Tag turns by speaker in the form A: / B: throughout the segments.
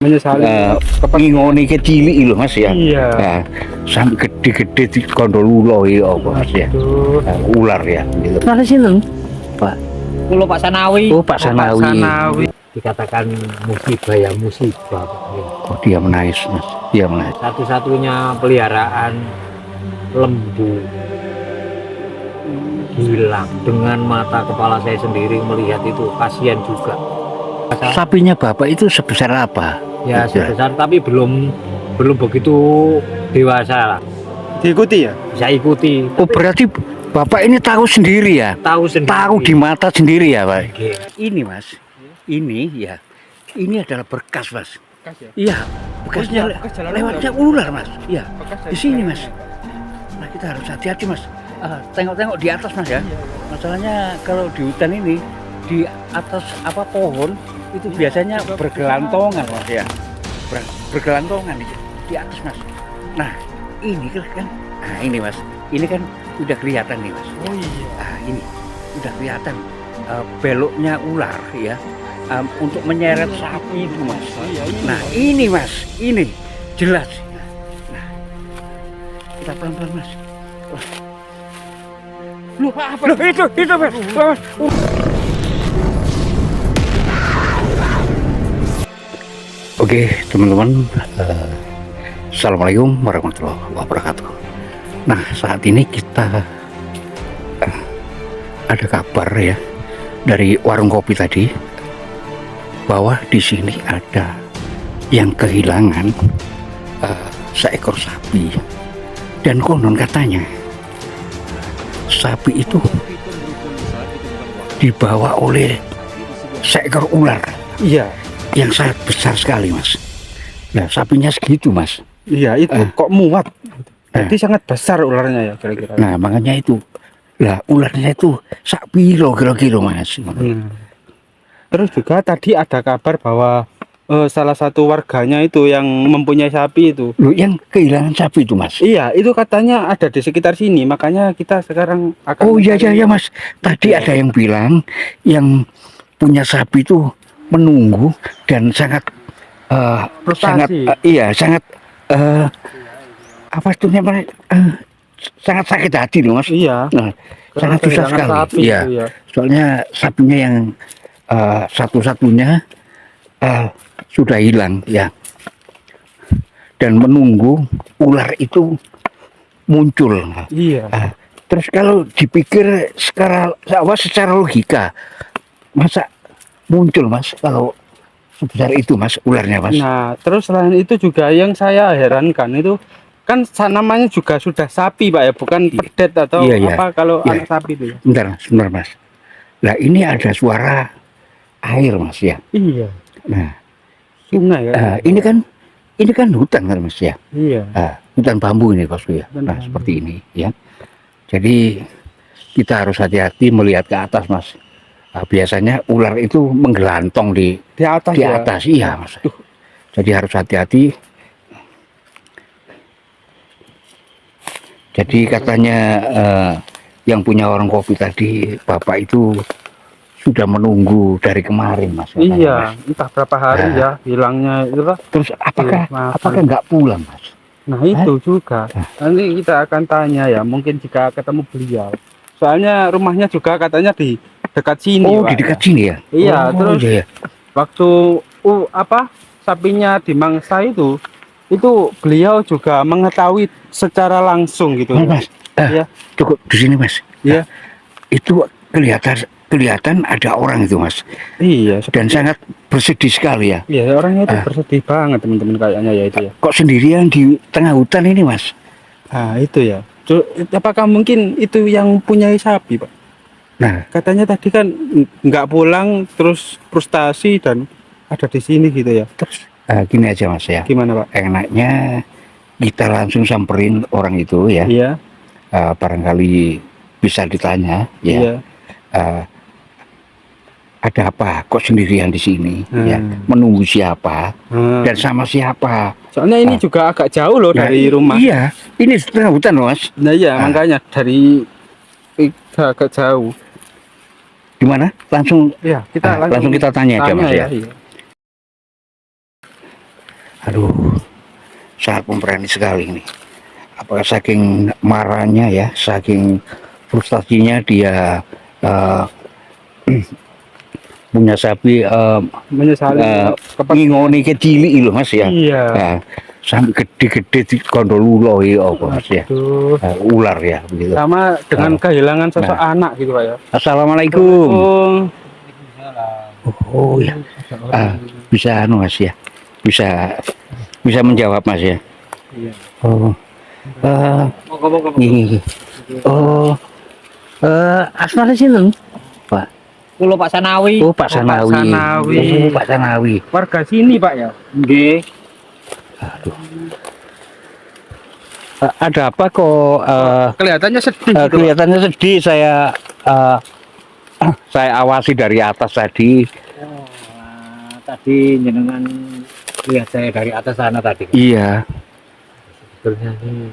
A: Menyesali
B: ngingoni kecilik lho Mas ya.
A: Iya.
B: Nah, sampai gede-gede di kondol ulo ya apa Mas ya. Ular ya gitu.
C: Mana sih lu?
B: Pak.
C: Pulau Pak Sanawi.
B: Oh, Pak Sanawi.
A: Sanawi.
C: Dikatakan musibah ya musibah.
B: Oh, dia menangis Mas. Dia menangis.
C: Satu-satunya peliharaan lembu hilang. Dengan mata kepala saya sendiri melihat itu, kasihan juga.
B: Sapinya Bapak itu sebesar apa?
C: Ya sebesar, tapi belum begitu dewasa lah.
A: Diikuti ya?
C: Bisa ikuti.
B: Oh, berarti Bapak ini tahu sendiri ya?
C: Tahu sendiri.
B: Tahu di mata sendiri ya Pak?
C: Oke.
B: Ini Mas, ini ya, ini adalah berkas Mas.
A: Bekas ya?
B: Iya, bekasnya
A: Bekas jalan
B: lewatnya ular Mas. Iya,
A: Bekas
B: di sini Mas. Nah, kita harus hati-hati Mas. Tengok-tengok di atas Mas ya. Masalahnya kalau di hutan ini, di atas apa pohon itu biasanya bergelantongan Mas ya. Bergelantongan di atas Mas. Nah, ini kan, nah ini Mas, ini kan udah kelihatan nih Mas.
A: Oh iya.
B: Nah, ini udah kelihatan beloknya ular ya, untuk menyeret sapi itu Mas.
A: Iya, ini.
B: Nah ini Mas, ini jelas. Nah, kita pelan-pelan Mas.
A: Loh, apa?
B: Loh, itu Mas. Mas. Oke teman-teman, Assalamualaikum warahmatullahi wabarakatuh. Nah saat ini kita ada kabar ya dari warung kopi tadi bahwa di sini ada yang kehilangan seekor sapi, dan konon katanya sapi itu dibawa oleh seekor ular.
A: Iya.
B: Yang sangat besar sekali Mas. Nah sapinya segitu Mas.
A: Iya, itu kok muat. Jadi sangat besar ularnya ya kira-kira.
B: Nah makanya itu, lah ularnya itu sak piro kira-kira Mas.
A: Terus juga tadi ada kabar bahwa salah satu warganya itu yang mempunyai sapi itu.
B: Loh, yang kehilangan sapi itu Mas.
A: Iya, itu katanya ada di sekitar sini. Makanya kita sekarang akan
B: Oh iya Mas. Tadi ada yang bilang yang punya sapi itu menunggu dan sangat sangat apa itu namanya, sangat sakit hati loh Mas.
A: Iya.
B: Nah, sangat susah sekali.
A: Sapi,
B: Iya.
A: ya.
B: Soalnya sapinya yang satu-satunya sudah hilang ya, dan menunggu ular itu muncul.
A: Iya.
B: Terus kalau dipikir secara logika, masa muncul Mas kalau sebesar itu Mas ularnya Mas?
A: Nah, terus selain itu juga yang saya herankan itu kan namanya juga sudah sapi Pak ya, bukan pedet atau apa kalau anak sapi itu ya.
B: Sebentar Mas. Nah ini ada suara air Mas ya.
A: Iya.
B: Nah
A: Sungai kan.
B: ini kan hutan kan Mas ya.
A: Iya.
B: Hutan bambu ini Bosku ya. Nah seperti ini ya. Jadi kita harus hati-hati melihat ke atas Mas. Biasanya ular itu menggelantong di
A: atas
B: di
A: ya?
B: atas iya Mas. Jadi harus hati-hati. Jadi katanya yang punya warung kopi tadi Bapak itu sudah menunggu dari kemarin Mas.
A: Iya,
B: Mas.
A: entah berapa hari ya hilangnya itu lah.
B: Terus apakah nggak pulang Mas?
A: Nah itu juga. Nanti kita akan tanya ya, mungkin jika ketemu beliau. Soalnya rumahnya juga katanya di dekat sini.
B: Oh,
A: Pak,
B: di dekat sini ya?
A: Iya, terus
B: iya.
A: waktu sapinya dimangsa itu beliau juga mengetahui secara langsung gitu.
B: Mas,
A: ya.
B: cukup di sini Mas.
A: Iya.
B: Itu kelihatan ada orang itu Mas.
A: Iya.
B: Dan sangat bersedih sekali ya.
A: Iya, orangnya itu bersedih banget teman-teman kayaknya ya itu ya.
B: Kok sendirian di tengah hutan ini Mas?
A: Nah itu ya. Apakah mungkin itu yang punya sapi Pak?
B: Nah,
A: katanya tadi kan nggak pulang, terus frustasi dan ada di sini gitu ya.
B: Terus gini aja Mas ya.
A: Gimana Pak?
B: Enaknya kita langsung samperin orang itu ya.
A: Iya.
B: Barangkali bisa ditanya ya.
A: Iya.
B: Ada apa? Kok sendirian di sini? Ya, menunggu siapa? Dan sama siapa?
A: Soalnya ini juga agak jauh loh dari rumah.
B: Iya, ini setengah hutan Mas.
A: Nah iya, makanya dari agak jauh.
B: Gimana? Langsung
A: ya kita
B: langsung kita tanya aja Mas ya.
A: Iya.
B: Aduh, sangat pemberani sekali ini. Apakah saking marahnya ya, saking frustasinya dia eh, punya sapi
A: Menyesali
B: ngingoni kecil loh Mas ya.
A: Iya.
B: Nah, sampai gede-gede di kondol ulo ya apa Mas ya.
A: Aduh.
B: Ular ya begitu.
A: Sama dengan kehilangan sosok anak gitu Pak ya.
B: Assalamualaikum.
A: Oh,
B: Oh ya. Bisa anu Mas ya. Bisa menjawab Mas ya.
A: iya.
B: Oh. Ini. Oh. Asmara sini Pak.
C: Kulo Pak Sanawi.
B: Oh Pak Sanawi.
A: Sanawi.
B: Oh, Pak Sanawi.
A: Warga sini Pak ya.
C: Nggih.
B: Ada apa kok
A: Kelihatannya sedih gitu, Pak.
B: kelihatannya sedih saya awasi dari atas tadi.
C: Tadi jenengan lihat saya dari atas sana tadi.
B: Iya.
C: Sebetulnya ini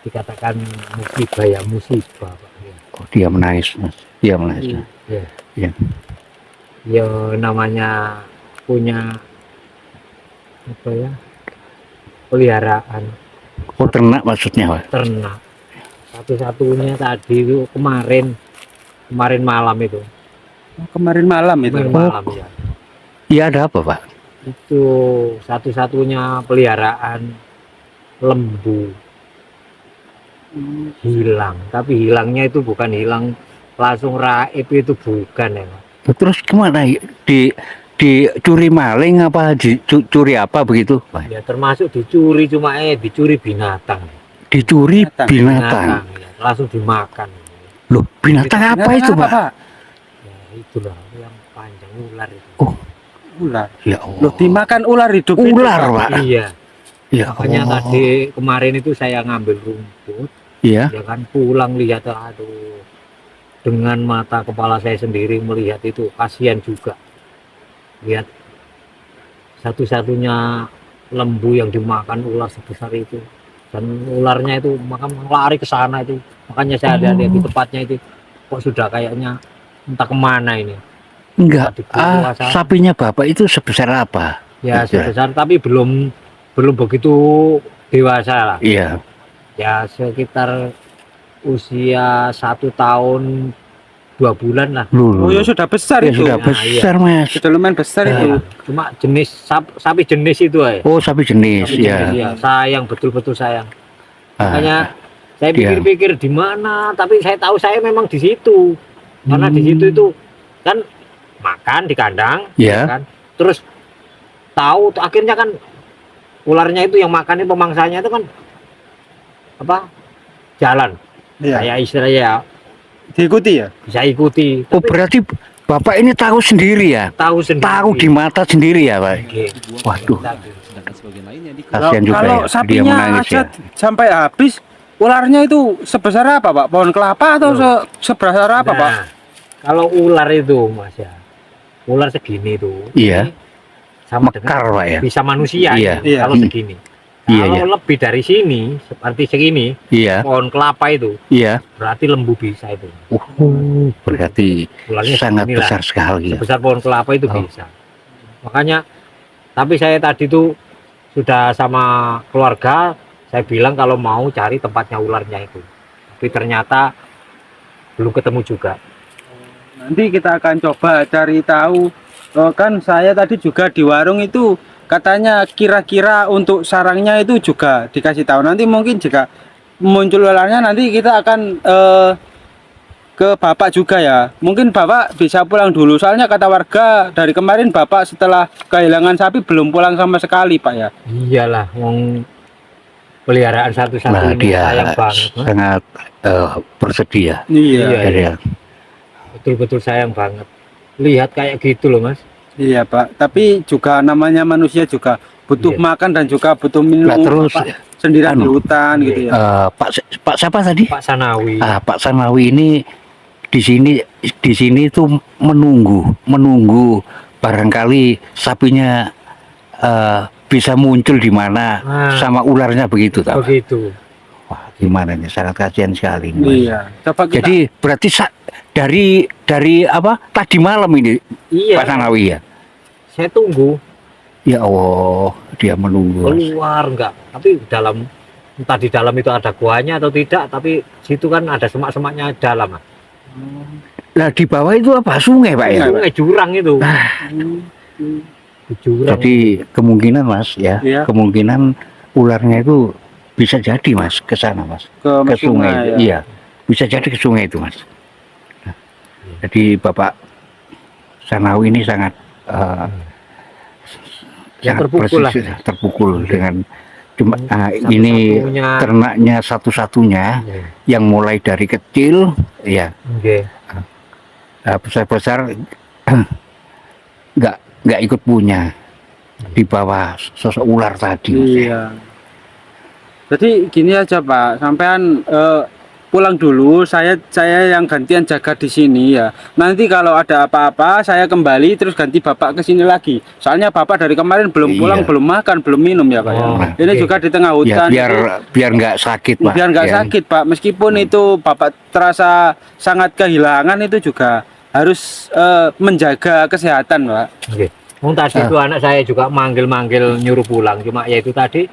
C: dikatakan musibah ya, musibah Pak.
B: Oh, dia menangis Mas. Dia menangis. Mas.
C: Ya.
B: Iya.
C: Ya namanya punya apa ya? Peliharaan
B: Oh ternak maksudnya Pak.
C: ternak. Satu-satunya tadi itu kemarin malam itu.
A: Kemarin malam itu.
C: Kemarin malam ya.
B: Iya ada apa Pak?
C: Itu satu-satunya peliharaan lembu hilang, tapi hilangnya itu bukan hilang langsung raib, itu bukan ya Pak.
B: Terus kemana? Dicuri maling apa dicuri apa begitu Pak?
C: Ya termasuk dicuri, cuma dicuri binatang.
B: Dicuri
A: Binatang.
B: binatang.
C: Ya, langsung dimakan.
B: Loh binatang apa itu
A: Apa,
B: Pak?
C: Ya itulah yang panjang, ular itu.
B: Oh
A: Ular.
B: ya Allah.
A: Loh, dimakan ular hidup itu,
B: Ular
A: Pak.
B: Pak.
C: Iya.
B: Ya
C: Makanya
B: Allah.
C: tadi kemarin itu saya ngambil rumput,
B: Iya.
C: ya kan pulang lihat, aduh, dengan mata kepala saya sendiri melihat itu, kasihan juga. Lihat satu-satunya lembu yang dimakan ular sebesar itu, dan ularnya itu makan lari ke sana itu. Makanya saya lihat di tempatnya itu kok sudah kayaknya entah kemana ini.
B: Enggak.
C: Dikuasai.
B: Sapinya Bapak itu sebesar apa?
C: Ya
B: Iya.
C: sebesar, tapi belum begitu dewasa lah.
B: Iya.
C: Ya sekitar usia 1 tahun 2 bulan lah.
B: Loh,
A: Oh ya sudah besar
B: ya
A: itu.
B: sudah
C: Nah,
B: besar Mas.
A: Sudah lumayan besar
B: Ya.
A: itu.
C: Cuma jenis sapi jenis itu aja.
B: Oh sapi jenis
C: Sapi
B: ya.
C: jenis, ya. Sayang, betul-betul sayang.
B: Ah,
C: Makanya saya
B: iya.
C: pikir-pikir di mana, tapi saya tahu saya memang di situ. Karena di situ itu kan makan di kandang,
B: Ya.
C: kan. Terus tahu akhirnya kan ularnya itu yang makan, pemangsanya itu kan apa? Jalan.
A: Iya.
C: Kayak istilahnya ya,
A: Diikuti ya.
C: bisa ikuti.
B: Oh
C: Tapi
B: berarti Bapak ini tahu sendiri ya?
C: tahu sendiri.
B: Tahu di mata sendiri ya Pak?
C: Oke.
B: Waduh.
A: Kalau
B: Kasihan juga
A: kalau
B: ya. Dia
A: sapinya
B: menangis
A: aja
B: ya.
A: sampai habis, ularnya itu sebesar apa Pak? Pohon kelapa atau sebesar apa Pak?
C: Nah, kalau ular itu Mas ya, ular segini tuh.
B: Iya.
C: ini sama
B: Mekar
C: dengan
B: Pak ya.
C: bisa manusia
B: Iya.
C: ini,
A: Iya.
C: kalau segini.
B: Iya,
C: Kalau
B: iya.
C: lebih dari sini, seperti segini,
B: Iya.
C: pohon kelapa itu,
B: Iya.
C: berarti lembu bisa itu.
B: Berarti
C: Ularnya
B: sangat
C: seginilah.
B: besar sekali ya.
C: Sebesar pohon kelapa itu
B: Oh.
C: bisa. Makanya, tapi saya tadi tuh sudah sama keluarga, saya bilang kalau mau cari tempatnya ularnya itu. Tapi ternyata belum ketemu juga.
A: Nanti kita akan coba cari tahu. Kan saya tadi juga di warung itu katanya kira-kira untuk sarangnya itu juga dikasih tahu. Nanti mungkin jika muncul ularnya nanti kita akan ke Bapak juga ya. Mungkin Bapak bisa pulang dulu. Soalnya kata warga dari kemarin Bapak setelah kehilangan sapi belum pulang sama sekali Pak ya.
C: Iyalah, wong peliharaan
B: Nah
C: satu-satunya
B: dia
C: sayang banget. Mas.
B: sangat bersedia.
C: Iya.
B: Ya.
C: Betul-betul sayang banget. Lihat kayak gitu loh Mas.
A: Iya Pak. Tapi juga namanya manusia juga butuh
C: Iya.
A: makan dan juga butuh minum.
B: Nah, terus
A: Pak, sendirian di
B: anu,
A: hutan gitu ya.
B: Pak siapa tadi?
C: Pak Sanawi.
B: Pak Sanawi ini di sini tuh menunggu barangkali sapinya bisa muncul di mana sama ularnya begitu tak?
C: Begitu.
B: Wah, gimana nih sangat kasihan sekali ini, Mas.
A: Iya. Coba kita
B: Jadi berarti dari apa tadi malam ini
C: Iya.
B: Pak Sanawi ya?
C: Saya tunggu
B: Ya Allah, dia menunggu. Mas.
C: Keluar enggak, tapi dalam entah di dalam itu ada guanya atau tidak, tapi situ kan ada semak-semaknya dalam, Mas.
B: Lah di bawah itu apa? Sungai, Pak ya?
C: Sungai jurang itu. Di jurang.
B: Jadi kemungkinan Mas ya,
A: Iya.
B: kemungkinan ularnya itu bisa jadi Mas ke sana Mas, ke sungai.
A: ya.
B: Iya, bisa jadi ke sungai itu Mas. Nah, jadi Bapak Sanawi ini sangat
C: Ya,
B: sangat
C: terpukul lah.
B: terpukul dengan cuma ini
C: Satu-satunya.
B: ternaknya satu-satunya
C: Iya.
B: yang mulai dari kecil ya
C: Oke.
B: besar-besar nggak ikut punya di bawah sosok ular tadi Mas.
A: Iya. Jadi gini aja Pak, sampean pulang dulu, saya yang gantian jaga di sini ya. Nanti kalau ada apa-apa saya kembali terus ganti Bapak ke sini lagi. Soalnya Bapak dari kemarin belum pulang,
B: Iya.
A: belum makan, belum minum ya Pak.
C: Oh,
A: ya. Ini
C: oke.
A: juga di tengah
B: Ya
A: hutan.
B: biar nggak sakit Pak.
A: Biar nggak
B: Ya.
A: sakit Pak. Meskipun itu Bapak terasa sangat kehilangan, itu juga harus menjaga kesehatan Pak.
C: Oke. Tadi itu anak saya juga manggil-manggil nyuruh pulang, cuma ya itu tadi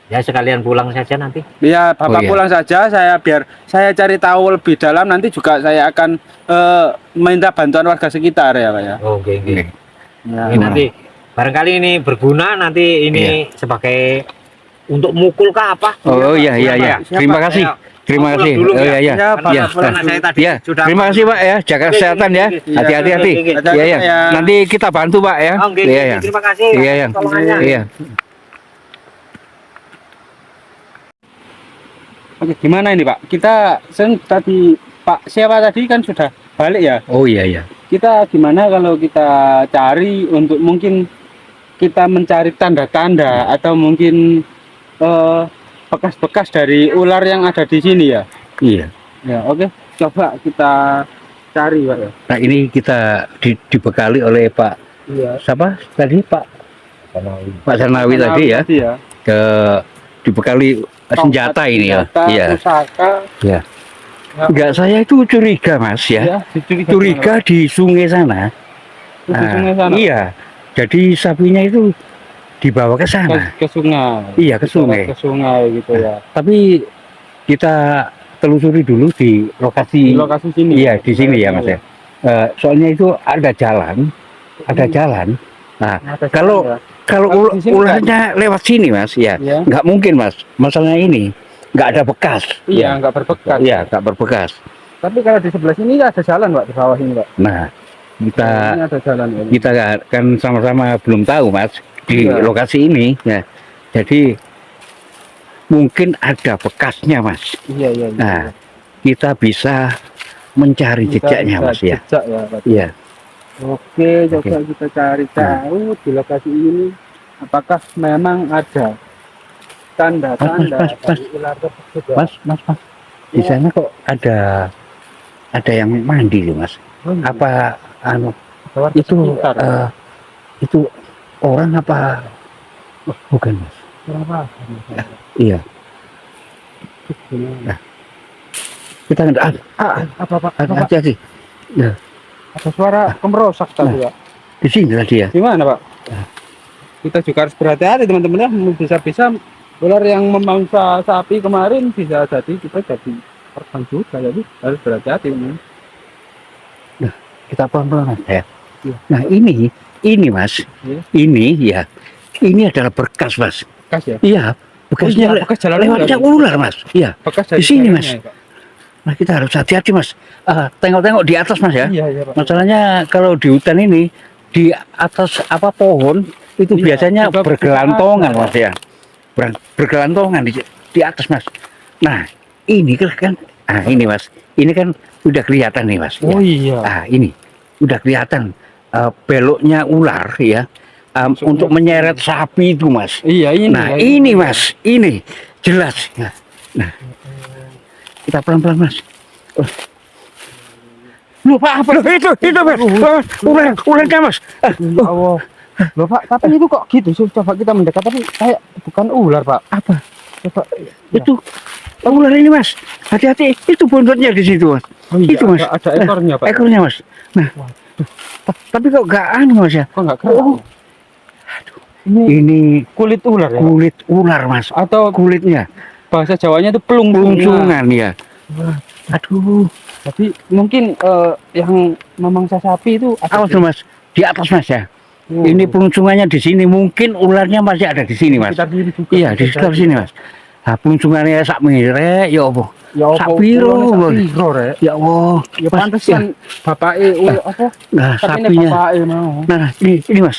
C: ya sekalian pulang saja nanti.
A: Ya Bapak
B: Oh, iya.
A: pulang saja, biar saya cari tahu lebih dalam, nanti juga saya akan minta bantuan warga sekitar ya Pak ya.
C: Oke, oke.
B: Oke.
A: Ya.
C: Ini nanti barangkali ini berguna nanti ini sebagai untuk mukul kah apa?
B: Oh iya
C: Siapa
B: iya.
A: Siapa?
B: Terima kasih.
C: Ayo.
B: Terima
C: Pulang
B: kasih.
C: dulu,
B: Oh
C: ya.
B: iya iya.
A: Ya, Pak,
B: Iya.
A: pulang
C: Karena
A: dulu.
C: saya tadi
B: Ya,
C: sudah
B: terima kasih Pak ya, jaga
C: Oke,
B: kesehatan ya.
C: oke,
A: oke.
B: Hati-hati.
C: Oke, oke.
B: Iya ya.
A: Ya.
B: Nanti kita bantu Pak ya.
C: Oke,
B: Iya ya.
C: terima kasih.
B: Iya ya.
C: Tolongannya.
B: Iya.
A: Oke, gimana ini Pak? Kita tadi Pak siapa tadi kan sudah balik ya.
B: Oh iya iya.
A: Kita gimana kalau kita cari untuk mungkin kita mencari tanda-tanda atau mungkin bekas-bekas dari ular yang ada di sini ya.
B: Iya.
A: Ya, oke. Coba kita cari Pak ya.
B: Nah ini kita dibekali oleh Pak
A: Iya.
B: siapa tadi Pak Sanawi tadi ya,
A: ya.
B: ke dibekali senjata ini ya.
A: Senjata,
B: Iya.
A: pusaka.
B: Iya.
A: Ya.
B: Enggak, saya itu curiga Mas ya. Curiga di sungai sana.
A: Di sungai sana.
B: Iya. Jadi sapinya itu dibawa ke sana.
A: Ke sungai.
B: Iya, ke sungai.
A: Ke sungai gitu ya.
B: Tapi kita telusuri dulu di lokasi.
A: Di lokasi sini.
B: Iya, di sini ya Mas ya. Soalnya itu ada jalan, Nah,
A: Ada
B: kalau
A: jalan, ya.
B: kalau
A: Kalau di sini
B: ularnya lewat sini Mas, ya
A: Iya.
B: nggak mungkin Mas. Masalahnya ini nggak ada bekas.
A: Iya, nggak berbekas.
B: Iya, nggak berbekas.
A: Tapi kalau di sebelah sini ada jalan Pak, di bawah ini Pak.
B: Nah, kita
A: Ini ada jalan ya.
B: kita kan sama-sama belum tahu Mas di
A: Iya.
B: lokasi ini. Ya, jadi mungkin ada bekasnya Mas.
A: Iya, iya. iya.
B: Nah, kita bisa mencari jejaknya Mas ya.
A: Jejak ya Pak.
B: Iya.
A: Oke, coba kita cari tahu di lokasi ini apakah memang ada tanda-tanda
B: Mas.
A: dari ular tersebut. ya?
B: Mas. Di
A: Iya.
B: sana kok ada yang mandi loh Mas.
A: Oh, iya.
B: Apa anu
A: Warga
B: itu
A: sekitar, ya?
B: itu orang apa bukan Mas?
A: Berapa?
B: Iya. Kita nggak
A: Apa Pak? Apa, Pak?
B: hati-hati. Ya,
A: Ada suara kemerosak tadi ya.
B: di sini tadi ya.
A: Di mana Pak? Kita juga harus berhati-hati teman-teman ya. Bisa-bisa ular yang memangsa sapi kemarin bisa jadi kita jadi korban juga, jadi harus berhati-hati.
B: Kita pelan-pelan ya.
A: Iya.
B: Nah ini Mas,
A: Iya.
B: ini adalah berkas Mas.
A: Bekas ya?
B: Iya, bekasnya
A: Iya, bekas jalan
B: lewatnya ular Mas. Iya.
A: Bekas
B: Di sini, Mas.
A: jalannya, Pak.
B: Nah kita harus hati-hati Mas. Tengok-tengok di atas Mas ya.
A: Iya, iya Pak.
B: Masalahnya kalau di hutan ini di atas pohon itu
A: Iya,
B: biasanya
A: juga
B: bergelantongan
A: ada.
B: Mas ya. Bergelantongan di atas Mas. Nah ini kan, ini Mas. Ini kan udah kelihatan nih Mas.
A: Oh
B: Ya.
A: iya.
B: Ini udah kelihatan beloknya ular ya.
A: Masuknya
B: Untuk menyeret sapi itu Mas.
A: Iya ini.
B: Nah
A: ya,
B: ini Mas, ini jelas. Nah, kita pelan-pelan Mas. Loh Pak, apa? Loh, itu Mas. Ularnya Mas.
A: Ya Allah. Loh Pak, tapi itu kok gitu sih? Coba kita mendekat, tapi kayak bukan ular Pak.
B: Apa?
A: Coba.
B: Itu ular ini Mas. Hati-hati, itu buntutnya di situ Mas.
A: Oh iya,
B: Itu, Mas.
A: Ada ekornya Pak.
B: Ekornya Mas. Nah, tapi kok gak anu Mas ya?
A: Kok nggak gerak?
B: Oh. Ini
A: kulit ular ya, Pak?
B: kulit ular, Mas.
A: Atau
B: Kulitnya
A: bahasa Jawanya itu pelungsungan.
B: pelungsungan ya. Aduh,
A: Jadi mungkin yang memangsa sapi itu ada
B: awas loh, Mas. Di atas, Mas ya. Ini pelungsungannya di sini. Mungkin ularnya masih ada di sini, Mas.
A: Sekitar diri juga.
B: Iya, di sekitar sini, Mas. Nah, pelungsungannya sak mirek, ya apa?
A: Ya apa?
B: Sak piro,
A: Sak piro, Rek?
B: Ya Allah.
A: Ya
B: Mas,
A: pantesan bapake apa?
B: Nah,
A: Tapi ini
B: sapinya.
A: bapake mau.
B: Nah, ini Mas.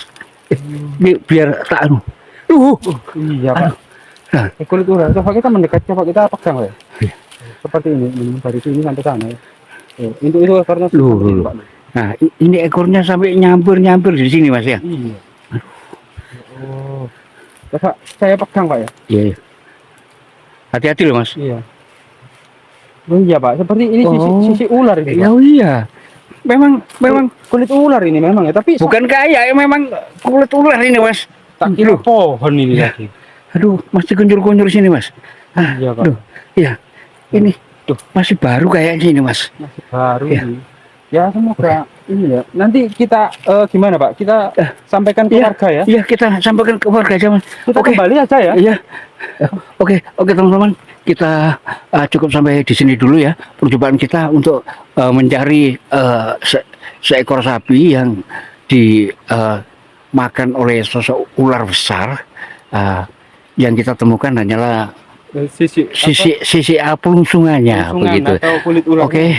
B: Ini biar tak anu.
A: Iya, Pak.
B: Nah.
A: Kulit ular. Coba kita mendekat, coba kita pegang ya. Seperti ini dari sini sampai sana. Itu karena
B: Loh.
A: Pak.
B: Nah, ini ekornya sampai nyampur di sini, Mas ya.
A: Iya. Oh. Coba saya pegang, Pak ya.
B: Iya. Iya. Hati-hati loh, Mas.
A: Iya. Oh iya, Pak. Seperti ini
B: Oh.
A: sisi ular ini, Pak.
B: Ya iya. Memang
A: Kulit ular ini memang ya, tapi
B: bukan kayak memang kulit ular ini, Mas.
A: tak kira
B: Loh.
A: pohon ini
B: Iya.
A: lagi.
B: Aduh, masih kunjur-kunjur sini, Mas. Ah,
A: Iya, Pak.
B: Duh, iya. Ini masih baru kayaknya ini, Mas.
A: Masih baru
B: Iya.
A: ini. Ya semoga ini ya. Nanti kita gimana, Pak? Kita sampaikan ke
B: Iya.
A: warga ya.
B: Iya, kita sampaikan ke warga aja, Mas.
A: Kita
B: Oke.
A: kembali aja ya.
B: Iya. Oke, teman-teman. Kita cukup sampai di sini dulu ya. Percobaan kita untuk mencari seekor sapi yang dimakan oleh sosok ular besar. Yang kita temukan hanyalah sisi pelungsungannya begitu.
A: Atau kulit ular.
B: Oke,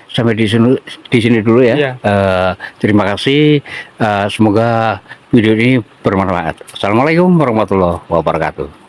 B: sampai di sini dulu ya.
A: Iya.
B: Terima kasih. Semoga video ini bermanfaat. Assalamualaikum warahmatullahi wabarakatuh.